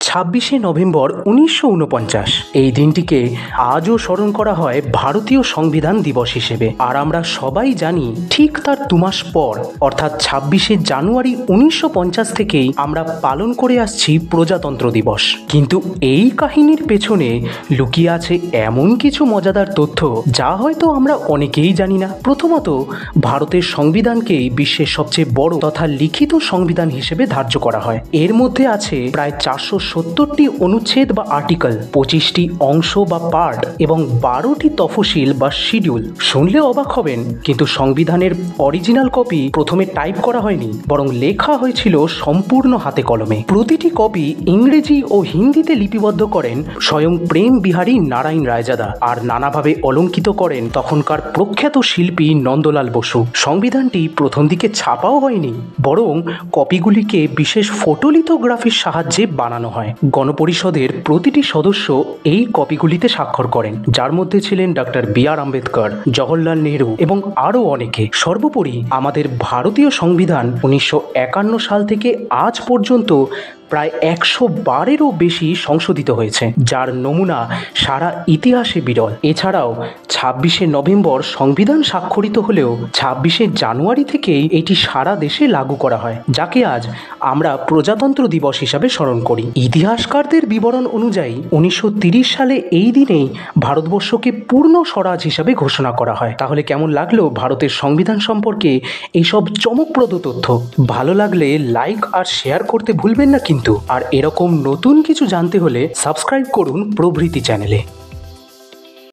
26শে November 1949 এই দিনটিকে আজও স্মরণ করা হয় ভারতীয় সংবিধান দিবস হিসেবে। আর আমরা সবাই জানি ঠিক তার 2 মাস পর অর্থাৎ 26শে জানুয়ারি 1950 থেকেই আমরা পালন করে আসছি প্রজাতন্ত্র দিবস। কিন্তু এই কাহিনীর পেছনে লুকিয়ে আছে এমন কিছু মজাদার তথ্য যা হয়তো আমরা অনেকেই জানি না। প্রথমত, ভারতের সংবিধানকেই বিশ্বের সবচেয়ে বড় তথা লিখিত সংবিধান হিসেবে ধার্য করা হয়। এর মধ্যে আছে প্রায় 470টি অনুচ্ছেদ বা আর্টিকেল, 25টি অংশ বা পার্ট এবং 12টি তফসিল বা শিডিউল। শুনলে অবাক হবেন, কিন্তু সংবিধানের অরিজিনাল কপি প্রথমে টাইপ করা হয়নি, বরং লেখা হয়েছিল সম্পূর্ণ হাতে কলমে। প্রতিটি কপি ইংরেজি ও হিন্দিতে লিপিবদ্ধ করেন স্বয়ং প্রেম বিহারী নারায়ণ রায়জাদা, আর নানাভাবে অলঙ্কিত করেন তখনকার প্রখ্যাত শিল্পী নন্দলাল বসু। সংবিধানটি প্রথম দিকে ছাপাও হয়নি, বরং কপিগুলিকে বিশেষ ফটোলিথোগ্রাফির সাহায্যে বানানো হয়। গণপরিষদের প্রতিটি সদস্য এই কপিগুলিতে স্বাক্ষর করেন, যার মধ্যে ছিলেন ডক্টর বি.আর. আম্বেদকর, জওহরলাল নেহরু এবং আরও অনেকে। সর্বোপরি আমাদের ভারতীয় সংবিধান 1951 সাল থেকে আজ পর্যন্ত প্রায় 100বারেরও বেশি সংশোধিত হয়েছে, যার নমুনা সারা ইতিহাসে বিরল। এছাড়াও 26শে নভেম্বর সংবিধান স্বাক্ষরিত হলেও 26শে জানুয়ারি থেকেই এটি সারা দেশে লাগু করা হয়, যাকে আজ আমরা প্রজাতন্ত্র দিবস হিসাবে স্মরণ করি। ইতিহাসকারদের বিবরণ অনুযায়ী 1930 সালে এই দিনেই ভারতবর্ষকে পূর্ণ স্বরাজ হিসাবে ঘোষণা করা হয়। তাহলে কেমন লাগলো ভারতের সংবিধান সম্পর্কে এইসব চমকপ্রদ তথ্য? ভালো লাগলে লাইক আর শেয়ার করতে ভুলবেন না কিন্তু। আর এরকম নতুন কিছু জানতে হলে সাবস্ক্রাইব করুন প্রভৃতি চ্যানেলে।